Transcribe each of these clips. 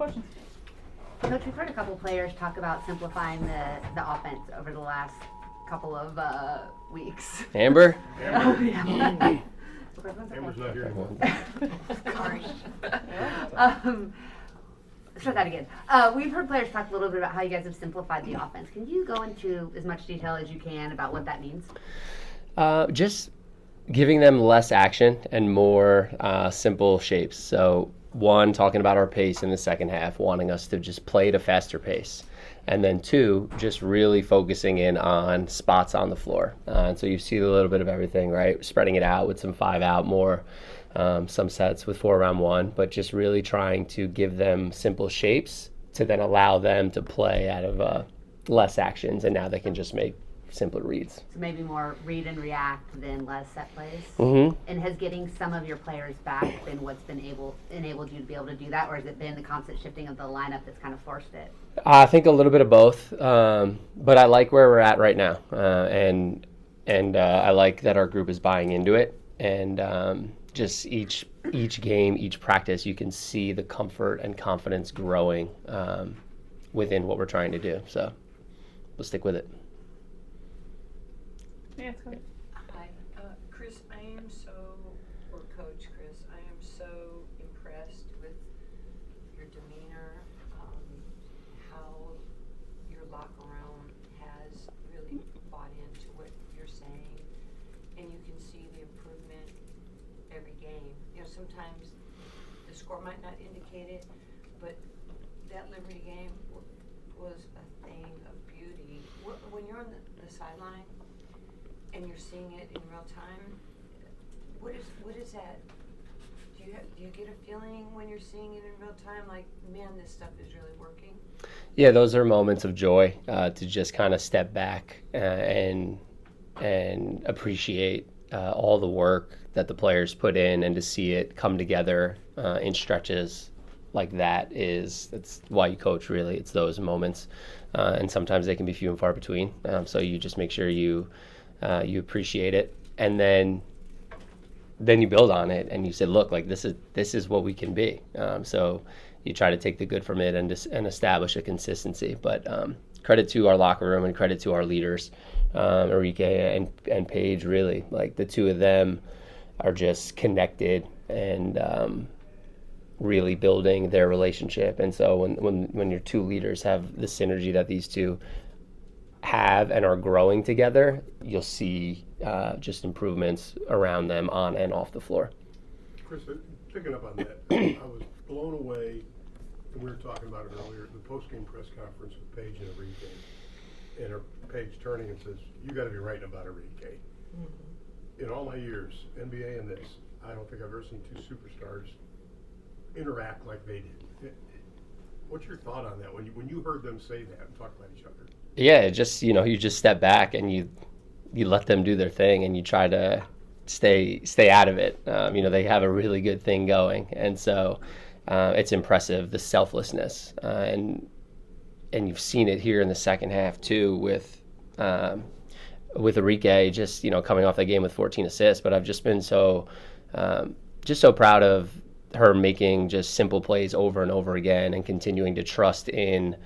Questions? Coach, we've heard a couple players talk about simplifying the offense over the last couple of weeks. Amber? Oh, yeah. Amber's not here anymore. Sorry. Start that again. We've heard players talk a little bit about how you guys have simplified the offense. Can you go into as much detail as you can about what that means? Just giving them less action and more simple shapes. So one, talking about our pace in the second half, wanting us to just play at a faster pace. And then two, just really focusing in on spots on the floor. And so you see a little bit of everything, right? Spreading it out with some 5 out more, some sets with 4 around 1, but just really trying to give them simple shapes to then allow them to play out of less actions, and now they can just make simpler reads. So maybe more read and react than less set plays? Mm-hmm. And has getting some of your players back been what's been enabled you to be able to do that, or has it been the constant shifting of the lineup that's kind of forced it? I think a little bit of both, but I like where we're at right now, and I like that our group is buying into it, and just each game, each practice, you can see the comfort and confidence growing within what we're trying to do. So we'll stick with it. Yeah, it's good. Hi, Chris, or Coach Chris, I am so impressed with your demeanor, how your locker room has really bought into what you're saying, and you can see the improvement every game. You know, sometimes the score might not indicate it, but that Liberty game was a thing of beauty. When you're on the sideline, and you're seeing it in real time, what is that? Do you get a feeling when you're seeing it in real time, like, man, this stuff is really working? Yeah, those are moments of joy to just kind of step back and appreciate all the work that the players put in, and to see it come together in stretches like that's why you coach, really. It's those moments, and sometimes they can be few and far between. So you just make sure you appreciate it, and then you build on it, and you say, look, like this is what we can be. So you try to take the good from it and establish a consistency. But credit to our locker room and credit to our leaders, Enrique and Paige. Really, like the two of them are just connected and really building their relationship. And so when your two leaders have the synergy that these two have and are growing together, you'll see just improvements around them on and off the floor. Chris, picking up on that, I was blown away, and we were talking about it earlier, the post-game press conference with Paige and Enrique, and her Paige turning and says, you got to be writing about Enrique. Mm-hmm. In all my years, NBA and this, I don't think I've ever seen two superstars interact like they did. What's your thought on that when you heard them say that and talk about each other? Yeah, just you just step back and you let them do their thing, and you try to stay out of it. They have a really good thing going, and so it's impressive, the selflessness, and you've seen it here in the second half too with Enrique, just coming off that game with 14 assists. But I've just been so proud of her making just simple plays over and over again, and continuing to trust in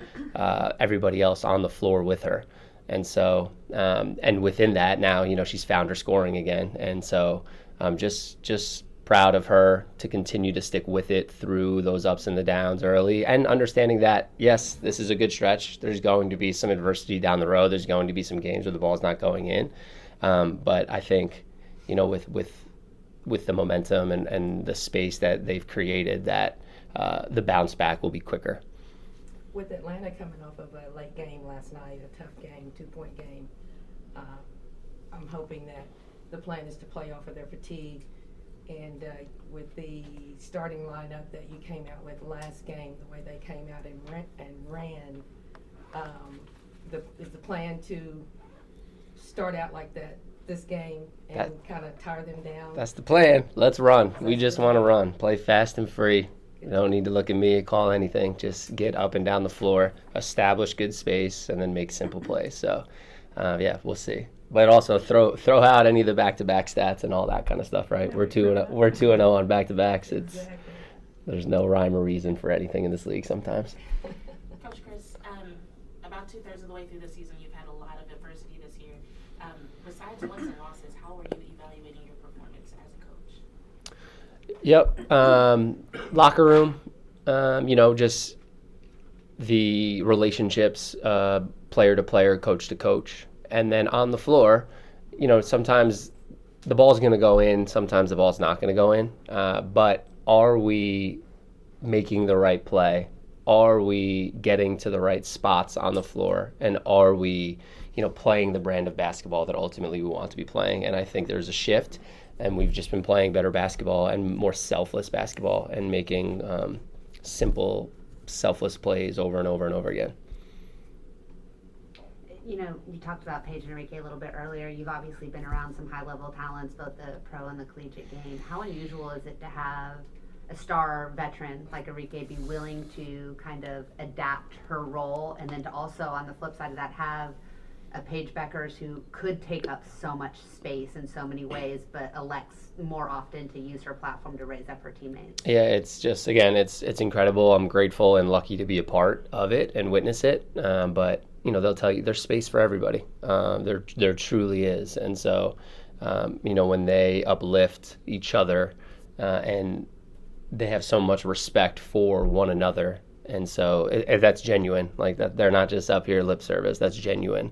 everybody else on the floor with her. And so, and within that now, she's found her scoring again. And so I'm just proud of her to continue to stick with it through those ups and the downs early, and understanding that, yes, this is a good stretch. There's going to be some adversity down the road. There's going to be some games where the ball's not going in. But I think, with the momentum and the space that they've created, that the bounce back will be quicker. With Atlanta coming off of a late game last night, a tough game, 2-point game, I'm hoping that the plan is to play off of their fatigue. And with the starting lineup that you came out with last game, the way they came out and ran, is the plan to start out like that this game and kind of tire them down? That's the plan. Let's run. We just want to run. Play fast and free. You don't need to look at me, call anything. Just get up and down the floor, establish good space, and then make simple plays. So, we'll see. But also throw out any of the back-to-back stats and all that kind of stuff, right? We're 2-0 on back-to-backs. It's Exactly. There's no rhyme or reason for anything in this league sometimes. Coach Chris, about 2/3 of the way through the season, you've had a lot of adversity this year. Besides wins and losses, how are you evaluating your performance as a coach? Yep. Locker room, just the relationships, player to player, coach to coach. And then on the floor, sometimes the ball's going to go in, sometimes the ball's not going to go in. But are we making the right play? Are we getting to the right spots on the floor? And are we, playing the brand of basketball that ultimately we want to be playing? And I think there's a shift, and we've just been playing better basketball and more selfless basketball and making simple, selfless plays over and over and over again. You talked about Paige and Enrique a little bit earlier. You've obviously been around some high-level talents, both the pro and the collegiate game. How unusual is it to have a star veteran like Enrique be willing to kind of adapt her role, and then to also, on the flip side of that, have a Paige Beckers who could take up so much space in so many ways, but elects more often to use her platform to raise up her teammates? Yeah, it's just, again, it's incredible. I'm grateful and lucky to be a part of it and witness it. But they'll tell you there's space for everybody. There truly is. And so, when they uplift each other and they have so much respect for one another. And so that's genuine. Like that, they're not just up here lip service. That's genuine.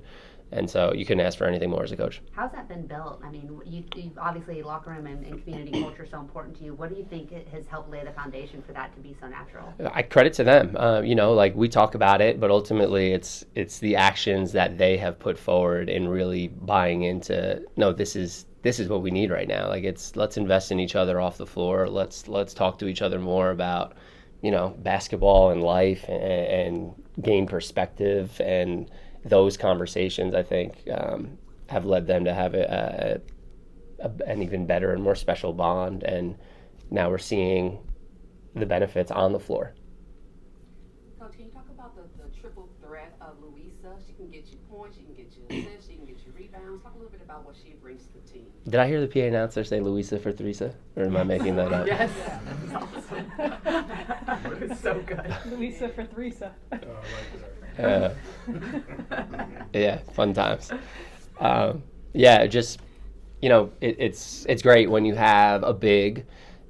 And so you couldn't ask for anything more as a coach. How's that been built? I mean, you obviously locker room and community culture is so important to you. What do you think it has helped lay the foundation for that to be so natural? I credit to them. We talk about it, but ultimately it's the actions that they have put forward in really buying into, no, this is what we need right now. Like let's invest in each other off the floor. Let's talk to each other more about, basketball and life and gain perspective, and those conversations, I think, have led them to have an even better and more special bond. And now we're seeing the benefits on the floor. Coach, can you talk about the triple threat of Louisa? She can get you points, she can get you assists, she can get you rebounds. Talk a little bit about what she brings to the team. Did I hear the PA announcer say Louisa for Theresa? Or am I making that up? Yes. It's so good. Louisa for Theresa. I like that. Yeah, fun times. It's great when you have a big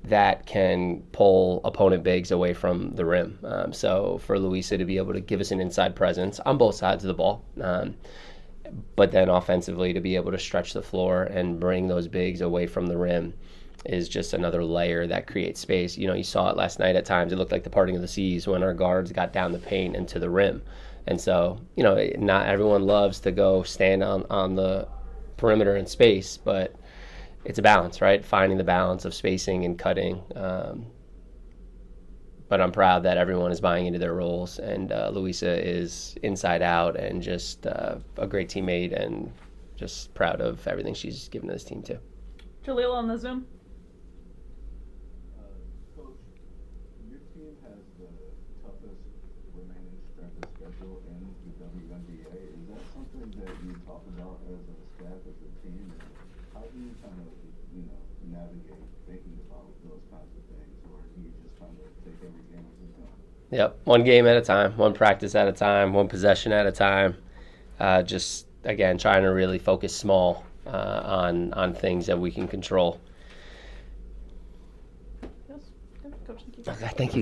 that can pull opponent bigs away from the rim. So for Louisa to be able to give us an inside presence on both sides of the ball, but then offensively to be able to stretch the floor and bring those bigs away from the rim is just another layer that creates space. You saw it last night at times. It looked like the parting of the seas when our guards got down the paint and to the rim. And so, not everyone loves to go stand on the perimeter in space, but it's a balance, right? Finding the balance of spacing and cutting. But I'm proud that everyone is buying into their roles, and Louisa is inside out and just a great teammate, and just proud of everything she's given to this team too. Jaleel on the Zoom. Coach, your team has the toughest remaining strength of schedule in the WNBA. Is that something that you talk about as a staff, as a team? How do you kind of, navigate thinking about those kinds of things, or do you just kind of take every game as it's going? Yep, one game at a time, one practice at a time, one possession at a time. Just again, trying to really focus small on things that we can control. Yes. Coach, thank you. Okay, thank you guys.